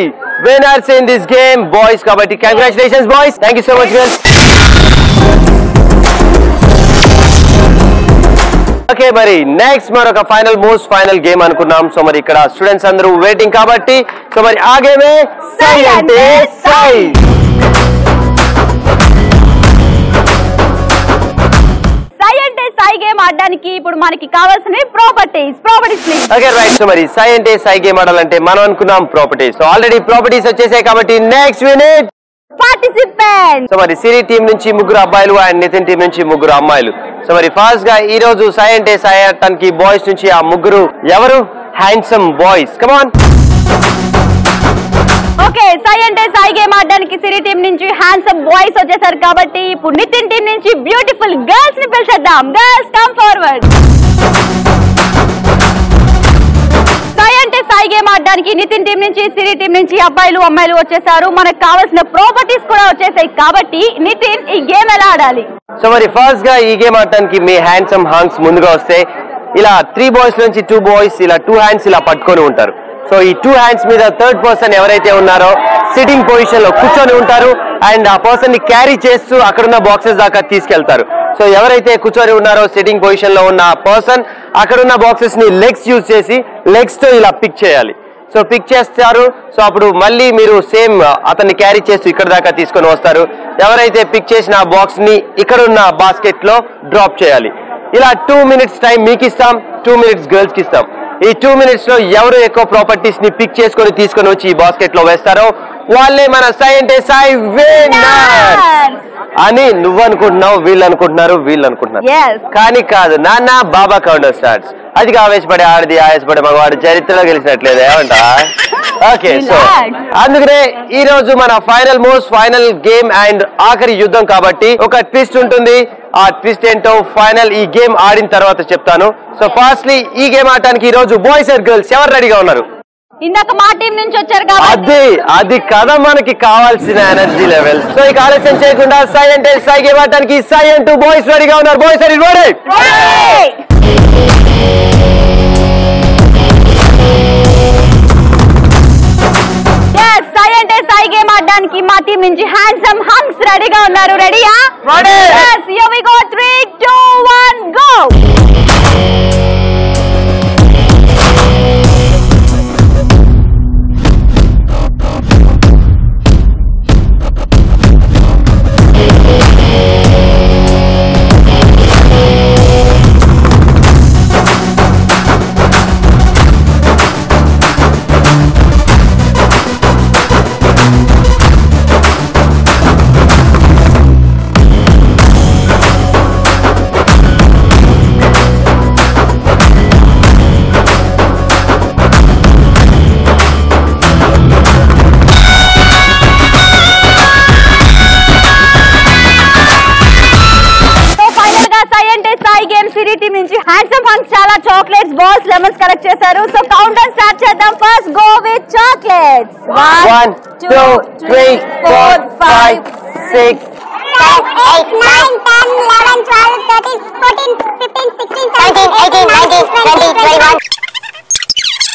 winners in this game boys కాబట్టి congratulations boys. Thank you so much girls. Okay okay మరి నెక్స్ట్ మరొక మోస్ట్ ఫైనల్ గేమ్ అనుకున్నాం. So మరి ఇక్కడ స్టూడెంట్స్ అందరూ వెయిటింగ్ కాబట్టి సో మరి ఆ గేమే సై అంటే సై. సై అంటే సై గేమ్ ఆడడానికి ఇప్పుడు మనకి కావాల్సిన ప్రాపర్టీస్ ఓకే రైట్. సో మరి సై అంటే సై గేమ్ ఆడాలంటే మనం అనుకున్నాం ప్రాపర్టీస్. సో ఆల్రెడీ ప్రాపర్టీస్ వచ్చేసాయి కాబట్టి నెక్స్ట్ మినిట్ పార్టిసిపెంట్. సో మరి సిరి టీం నుంచి 3 అబ్బాయిలు అండ్ నితిన్ టీం నుంచి 3 అమ్మాయిలు. సో మరి ఫస్ట్ గా ఈ రోజు సై అంటే సై ఆడటానికి బాయ్స్ నుంచి ఆ 3 ఎవరు? Handsome boys. Come on. Okay సై అంటే సై గేమ్ ఆడడానికి సిరి టీం నుంచి హ్యాండ్సమ్ బాయ్స్ వచ్చేసారు కాబట్టి ఇప్పుడు నితిన్ టీం నుంచి బ్యూటిఫుల్ గర్ల్స్ ని పిలిచేద్దాం. Girls come forward. సై అంటే సై గేమ్ ఆడడానికి నితిన్ టీం నుంచి సిరి టీం నుంచి అమ్మాయిలు వచ్చేసారు. మనకు కావాల్సిన ప్రాపర్టీస్ కూడా వచ్చేసాయి కాబట్టి నితిన్ ఈ గేమ్ ఎలా ఆడాలి? సో మరి ఫస్ట్ గా ఈ గేమ్ ఆడటానికి మీ హ్యాండ్సమ్ హాంగ్స్ ముందుగా వస్తే ఇలా 3 బాయ్స్ నుంచి 2 బాయ్స్ ఇలా 2 హ్యాండ్స్ ఇలా పట్టుకొని ఉంటారు. సో ఈ 2 హ్యాండ్స్ మీద థర్డ్ పర్సన్ ఎవరైతే ఉన్నారో సిట్టింగ్ పొజిషన్ లో కూర్చొని ఉంటారు అండ్ ఆ పర్సన్ ని క్యారీ చేస్తూ అక్కడున్న బాక్సెస్ దాకా తీసుకెళ్తారు. సో ఎవరైతే కూర్చొని ఉన్నారో సిట్టింగ్ పొజిషన్ లో ఉన్న పర్సన్ అక్కడున్న బాక్సెస్ ని లెగ్స్ యూజ్ చేసి లెగ్స్ తో ఇలా పిక్ చేయాలి. సో పిక్ చేస్తారు. సో అప్పుడు మళ్ళీ మీరు సేమ్ అతన్ని క్యారీ చేస్తూ ఇక్కడ దాకా తీసుకొని వస్తారు. ఎవరైతే పిక్ చేసిన ఆ బాక్స్ ని ఇక్కడున్న బాస్కెట్ లో డ్రాప్ చేయాలి. ఇలా 2 మినిట్స్ టైం మీకు ఇస్తాం, 2 మినిట్స్ గర్ల్స్ కి ఇస్తాం. ఈ 2 మినిట్స్ లో ఎవరు ఎక్కువ ప్రాపర్టీస్ ని పిక్ చేసుకొని తీసుకొని వచ్చి ఈ బాస్కెట్ లో వేస్తారో వాళ్ళే మన సై అంటే సై విన్నర్ అని నువ్వు అనుకుంటున్నావు, వీళ్ళు అనుకుంటున్నారు కానీ కాదు. నాన్న బాబా కౌంటర్ స్టార్ట్స్. అది ఆవేశపడే ఆడది ఆవేశపడే మగవాడు చరిత్రలో గెలిచినట్లేదు ఏమంటా? ఓకే సో అందుకనే ఈ రోజు మన మోస్ట్ ఫైనల్ గేమ్ అండ్ ఆఖరి యుద్ధం కాబట్టి ఒక ట్విస్ట్ ఉంటుంది. ఆ ట్విస్ట్ ఏంటో ఈ గేమ్ ఆడిన తర్వాత చెప్తాను. సో ఫస్ట్లీ ఈ గేమ్ ఆడటానికి ఈ రోజు బాయ్స్ అండ్ గర్ల్స్ ఎవరు రెడీగా ఉన్నారు? ఇందాక మా టీం నుంచి వచ్చారు కాబట్టి అది కదా మనకి కావాల్సిన ఎనర్జీ లెవెల్. సో ఇక ఆలస్యం చేయకుండా సై అంటే సై గేమ్ ఆడటానికి సై అంటూ బాయ్స్ రెడీగా ఉన్నారు. Boys ready? సై అంటే సై గేమ్ ఆడడానికి మా టీం నుంచి హ్యాండ్సమ్ హంగ్స్ రెడీగా ఉన్నారు. రెడీయా? Yes, here we go. 3, 2, 1, go. Handsome hangs చాలా చాక్లెట్స్, బాల్స్, లెమన్స్ కలెక్ట్ చేశారు. సో కౌంట్ డౌన్ స్టార్ట్ చేద్దాం. First go with chocolates. 1 2 3 4 5 6 7 8 9 10 11 12 13 14 15 16 17 18 19 20 21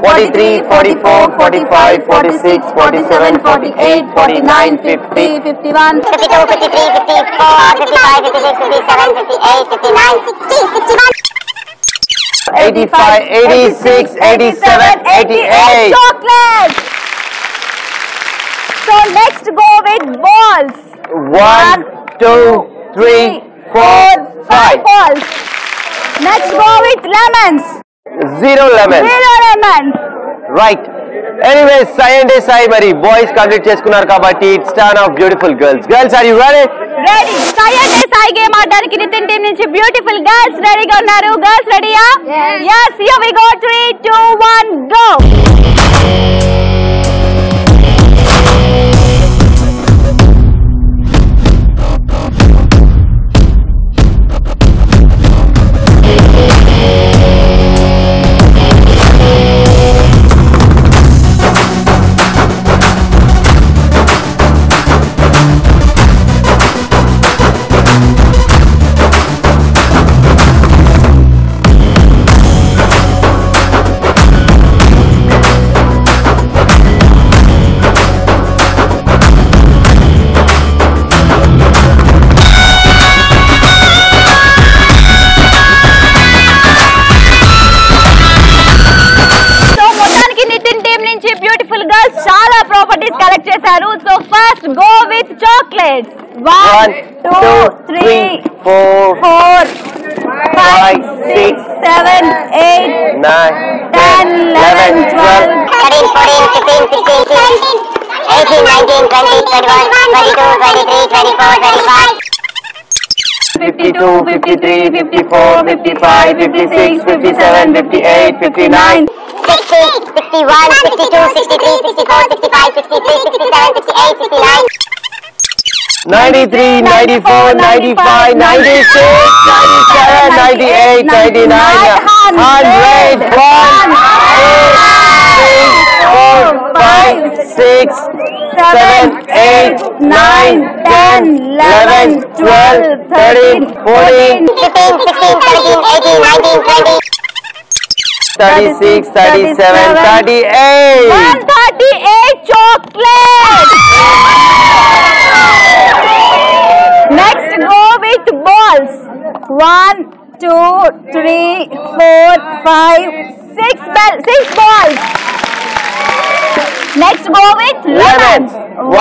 43 44 45 46 47 48 49 50 51 52 53 54 55 56 57 58 59 60 61 85 86 87 88 chocolates. So next go with balls. 1 2 3 4 5 balls. Next go with lemons. 0 lemons. Right. Anyways, Sai and Sai Mari boys complete చేసుకున్నారు కాబట్టి it's turn of beautiful girls. Girls, are you ready? Ready. Sai and Sai game ఆడడానికి Nitin team నుంచి beautiful girls రెడీగా ఉన్నారు. Girls రెడీయా? Yes. Here we go. 3 2 1 go. 1 2 3 4 5 6 7 8 9 10 11 12 13, 14, 15, 16, 18, 19, 20, 21, 22, 23, 24, 25. 52 53 54 55 56 57 58 59 60, 61, 62, 63, 64, 65, 66, 67, 68, 69. 93 94 95 96 97 98 99 100 1 2 3 4 5 6 7 8 9 10 11 12 13 14 15, 16, 17, 18, 19, 20. 36 37 38 138 chocolates. Next go with balls. 1 2 3 4 5 6 balls. Next go with lemons.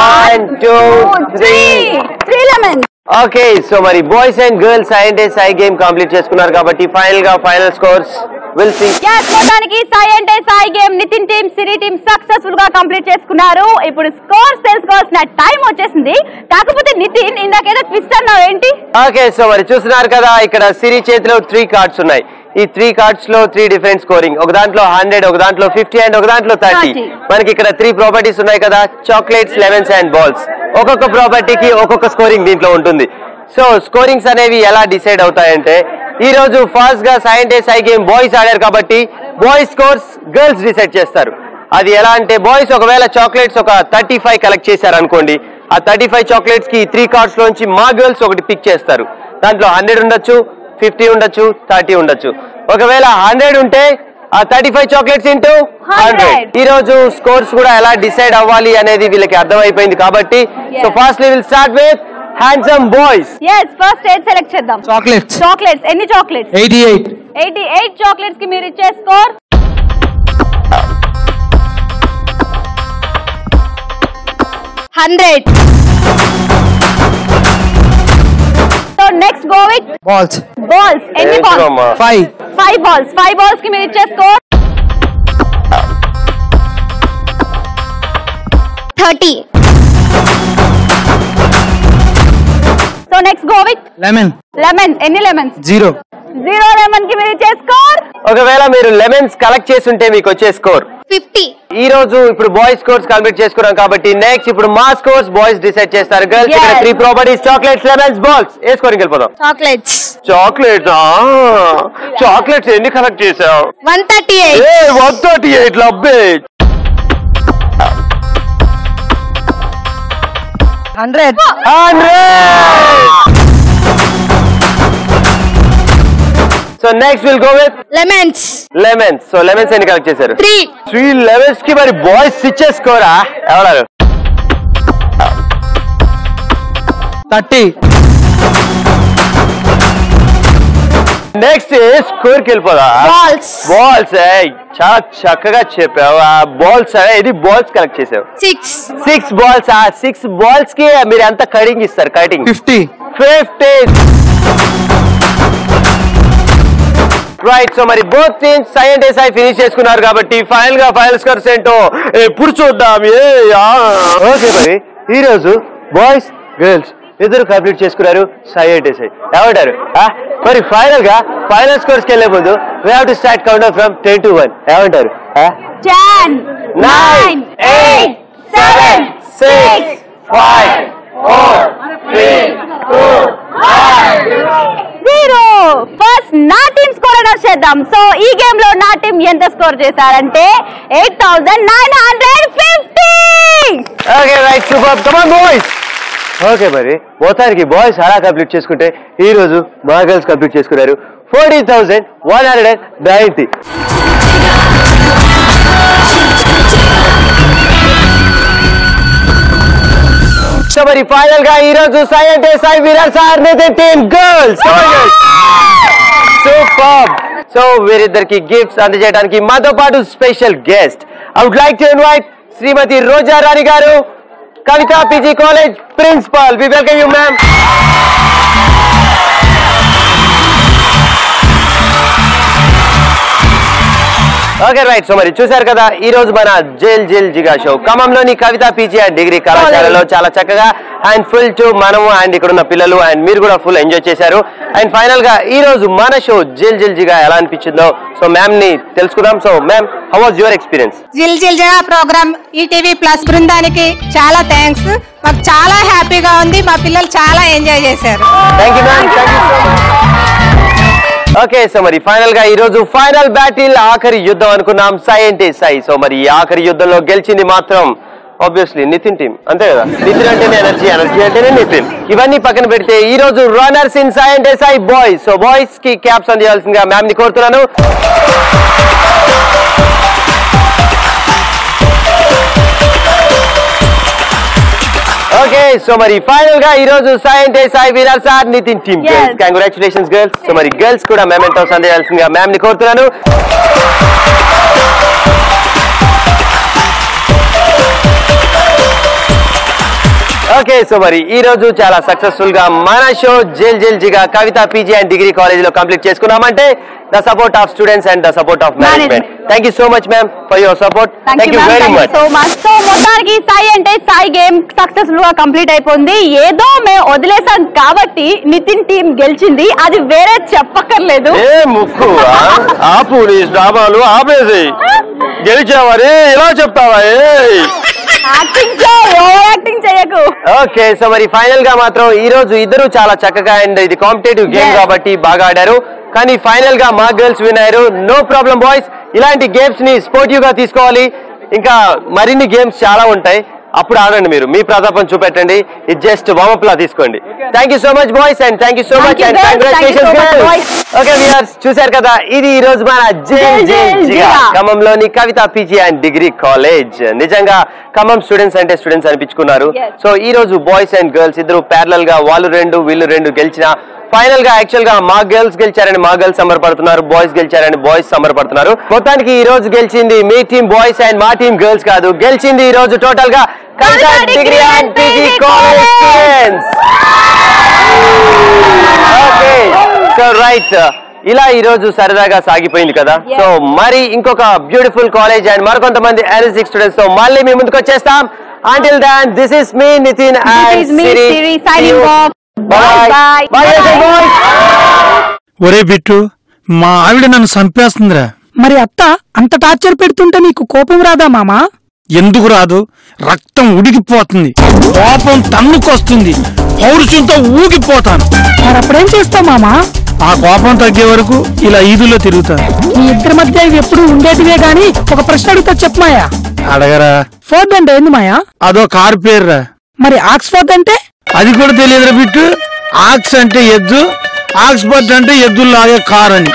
1 2 3 lemons. Okay so మరి boys and girls Sai game complete చేసుకున్నారు కాబట్టి final scores will see. మొత్తానికి సాయి అంటే Sai game Nitin team సిరి team successful గా complete చేసుకున్నారు. ఇప్పుడు scores తెలుసుకోవాల్సిన time వచ్చేసింది. కాకపోతే నితిన్ ఇందాకేదో ట్విస్ట్ అన్నావు ఏంటి? ఓకే సో మరి చూస్తున్నారు కదా ఇక్కడ సిరి చేతిలో 3 కార్డ్స్ ఉన్నాయి. ఈ 3 కార్డ్స్ లో 3 డిఫరెంట్ స్కోరింగ్. ఒక దాంట్లో 100, ఒక దాంట్లో 50 అండ్ ఒక దాంట్లో 30. మనకి ఇక్కడ 3 ప్రాపర్టీస్ ఉన్నాయి కదా, చాక్లెట్స్, లెమన్స్ అండ్ బాల్స్. ఒక్కొక్క ప్రాపర్టీకి ఒక్కొక్క స్కోరింగ్ దీంట్లో ఉంటుంది. సో స్కోరింగ్స్ అనేవి ఎలా డిసైడ్ అవుతాయంటే ఈ రోజు ఫాస్ట్ గా సాయి గేమ్ బాయ్స్ ఆడారు కాబట్టి బాయ్స్ స్కోర్స్ గర్ల్స్ డిసైడ్ చేస్తారు. అది ఎలా అంటే బాయ్స్ ఒకవేళ చాక్లెట్స్ ఒక 35 కలెక్ట్ చేశారు అనుకోండి, ఆ 35 చాక్లెట్స్ కి 3 కార్డ్స్ లోంచి మా గర్ల్స్ ఒకటి పిక్ చేస్తారు. దాంట్లో 100 ఉండొచ్చు, 50 ఉండొచ్చు, 30 ఉండొచ్చు. ఒకవేళ 100 ఉంటే ఆ 35 చాక్లెట్స్ ఇంటూ 100. ఈ రోజు స్కోర్స్ కూడా ఎలా డిసైడ్ అవ్వాలి అనేది వీళ్ళకి అర్థమైపోయింది కాబట్టి so fastly will start with handsome boys. yes first ఏది సెలెక్ట్ చేద్దాం? చాక్లెట్స్. ఎన్ని చాక్లెట్స్? 88 చాక్లెట్స్ కి మీరు ఇచ్చే score 100. So next go with balls. ఎన్ని బాల్స్? 5 బాల్స్. 5 బాల్స్ కి మీరు ఇచ్చే score 30. So next go with lemon. ఎన్ని లెమన్స్? 0 లెమన్ కి మీరు ఇచ్చే స్కోర్. ఒకవేళ మీరు లెమన్స్ కలెక్ట్ చేస్తుంటే మీకు వచ్చే స్కోర్ 50. ఈ రోజు ఇప్పుడు బాయ్స్ స్కోర్స్ కంప్లీట్ చేసుకున్నాం కాబట్టి నెక్స్ట్ ఇప్పుడు మా స్కోర్స్ బాయ్స్ డిసైడ్ చేస్తారు. గర్ల్స్ ఇక్కడ 3 ప్రాపర్టీస్ చాక్లెట్స్, లెమన్స్, బాల్స్. ఏ స్కోరింగ్ వెళ్ళిపోదాం? చాక్లెట్స్ ఎన్ని కలెక్ట్ చేసావు? 138. లబ్బే 100. So next will go with lemons. So lemons ఎన్ని కలెక్ట్ చేశారు? 3 లెమన్స్ కి మరి బాయ్స్ ఇచ్చేసుకోరా ఎవడారు? 30. నెక్స్ట్ స్కోర్ కి వెళ్ళిపోదా? బాల్స్. చాలా చక్కగా చెప్పావు. ఆ బాల్స్ ఇది బాల్స్ కలెక్ట్ చేసావు 6 బాల్స్. ఆ 6 బాల్స్ కి మీరు ఎంత కటింగ్ ఇస్తారు? కటింగ్ 50. రైట్. సో మరి బోత్ టీమ్స్ సాయి ఫినిష్ చేసుకున్నారు కాబట్టి ఫైనల్ స్కోర్స్ ఏంటో ఎప్పుడు చూద్దాం. ఓకే మరి ఈ రోజు బాయ్స్ గర్ల్స్ ఇద్దరు కంప్లీట్ చేసుకున్నారు. సాయి ఏమంటారు? మరి ఫైనల్ స్కోర్స్ కి వెళ్లే ముందు we have to start countdown from 10 to 1. ఏమంటారు? 10 9 8 7 6 5 4 3 2 0. ఫస్ట్ నా టీమ్ స్కోర్ అనౌన్స్ చేద్దాం. సో ఈ గేమ్ లో నా టీమ్ ఎంత స్కోర్ చేశారంటే 8950. Okay right, super. Come on boys. Okay మరి మొత్తానికి బాయ్స్ అలా కంప్లీట్ చేసుకుంటే ఈ రోజు మా గర్ల్స్ కంప్లీట్ చేసుకున్నారు 14,190. సో మరి ఫైనల్ గా ఈ రోజు Sai Virat sir team girls super. So వీరిద్దరికి గిఫ్ట్స్ అందజేయడానికి మాతో పాటు special guest. I would like to invite Shrimati Roja Rani garu Kavita PG College Principal. We welcome you, ma'am. Okay right. So మరి చూసారు కదా ఈ రోజు మన జైల్ జైల్ జిగా షో ఖమ్మంలోని కవిత పీజీ అండ్ డిగ్రీ కళాశాలలో చాలా చక్కగా అండ్ ఫుల్ టు మనము అండ్ ఇక్కడ ఉన్న పిల్లలు అండ్ మీరు కూడా ఫుల్ ఎంజాయ్ చేశారు. అండ్ ఫైనల్ గా ఈ రోజు మన షో జైల్ జైల్ జిగా ఎలా అనిపించిందో సో మ్యామ్ ని తెలుసుకుందాం. So ma'am, how was your experience? జిల్ జిల్ జిగా ప్రోగ్రామ్ ఈటీవీ ప్లస్ బృందానికి చాలా థ్యాంక్స్. మాకు చాలా హ్యాపీగా ఉంది, మా పిల్లలు చాలా ఎంజాయ్ చేశారు. Thank you ma'am. Okay, so మరి ఫైనల్ గా ఈ రోజు ఫైనల్ బ్యాటిల్ ఆఖరి యుద్ధం అనుకున్నాం సై అంటే సై. సో మరి ఈ ఆఖరి యుద్ధంలో గెలిచింది మాత్రం ఆబ్వియస్లీ నితిన్ టీమ్, అంతే కదా. నితిన్ అంటేనే ఎనర్జీ, ఎనర్జీ అంటేనే నితిన్. ఇవన్నీ పక్కన పెడితే ఈ రోజు రన్నర్స్ ఇన్ సై అంటే సై బాయ్స్. సో బాయ్స్ కి క్యాప్స్ అందించాల్సిందిగా మ్యామ్ ని కోరుతున్నాను. ఓకే, సో మరి ఫైనల్ గా ఈ రోజు సాయి అంటే Sai Virat sir Nitin team girls. Congratulations girls. So మరి గర్ల్స్ కూడా మెమెంటోస్ అందించాల్సిందిగా మ్యామ్ ని కోరుతున్నాను. ఓకే, సో మరి ఈ రోజు చాలా సక్సెస్ఫుల్ గా మన షో జైల్ జైల్ జిగా కవిత పీజీ అండ్ డిగ్రీ కాలేజ్ లో కంప్లీట్ చేసుకున్నామంటే the support of students and the support of management. Thank you so much ma'am for your support. Thank you very much. So మొత్తానికి సాయి అంటే సాయి గేమ్ సక్సెస్ఫుల్ గా complete అయిపోయింది. ఏదో మేము వదిలేసాం కాబట్టి నితిన్ టీం గెలిచింది, అది వేరే చెప్పక్కర్లేదు. ఏ ముక్కు ఆపు నీ డాబాలు ఆపేసి గెలిచావని ఇలా చెప్తావా? యాక్టింగ్ చేయకు. ఓకే, సో మరి ఫైనల్ గా మాత్రం ఈ రోజు ఇద్దరు చాలా చక్కగా అండ్ ఇది కాంపిటేటివ్ గేమ్ కాబట్టి బాగా ఆడారు. కానీ ఫైనల్ గా మా గర్ల్స్ విన్ అయ్యారు. నో ప్రాబ్లం బాయ్స్, ఇలాంటి గేమ్స్ ని స్పోర్టివ్ గా తీసుకోవాలి. ఇంకా మరిన్ని గేమ్స్ చాలా ఉంటాయి, అప్పుడు ఆడండి. మీరు మీ ప్రతాపం చూపెట్టండి, ఇది జస్ట్ వార్మప్ లా తీసుకోండి. Thank you so much boys and thank you so much and congratulations girls. Okay viewers, చూశారు కదా ఇది ఈ రోజు మన జైల్ జైల్ జిగా ఖమ్మంలోని Kavita PG and degree college. నిజంగా ఖమ్మం స్టూడెంట్స్ అంటే స్టూడెంట్స్ అనిపించుకున్నారు. సో ఈ రోజు బాయ్స్ అండ్ గర్ల్స్ ఇద్దరు ప్యారలల్ గా వాళ్ళు 2 వీళ్ళు 2 గెలిచిన ఫైనల్ గా యాక్చువల్ గా మా గర్ల్స్ గెలిచారని మా గర్ల్స్ సంబరపడుతున్నారు, బాయ్స్ గెలిచారని బాయ్స్ సంబరపడుతున్నారు. మొత్తానికి ఈ రోజు గెలిచింది మీ టీం బాయ్స్ అండ్ మా టీం గర్ల్స్ కాదు, గెలిచింది ఈ రోజు టోటల్ గా Kavita degree and PG college students. Okay, so right, ఇలా ఈ రోజు సరదాగా సాగిపోయింది కదా. సో మరి ఇంకొక బ్యూటిఫుల్ కాలేజ్ అండ్ మరికొంతమంది ఎనర్జిక్ స్టూడెంట్స్ తో మళ్ళీ మీ ముందుకు వచ్చేస్తాం. Until then, this is me Nitin and Siri signing off. Bye bye. ఒరే బిట్టు, మా ఆవిడ నన్ను చంపేస్తుందిరా. మరి అత్త అంత టార్చర్ పెడుతుంటే నీకు కోపం రాదా మామా? ఎందుకు రాదు? రక్తం ఉడికిపోతుంది, కోపం తన్నుకొస్తుంది, పౌరుషంతో ఊగిపోతాను. మరి అప్పుడేం చేస్తావు మామా? ఆ కోపం తగ్గే వరకు ఇలా ఈదులో తిరుగుతాను. మీ ఇద్దరి మధ్య ఇవి ఎప్పుడు ఉండేటివే గాని ఒక ప్రశ్న అడుగుతా చెప్పమాయా. అడగరా. ఫోర్డ్ అంటే ఏంది మాయా? అదో కారు పేర్రా. మరి ఆక్స్ఫోర్డ్ అంటే? అది కూడా తెలియదురా బిట్టు. ఆక్స్ అంటే ఎద్దు, ఆక్స్ఫర్డ్ అంటే ఎద్దుల్లాగే కార్ అని.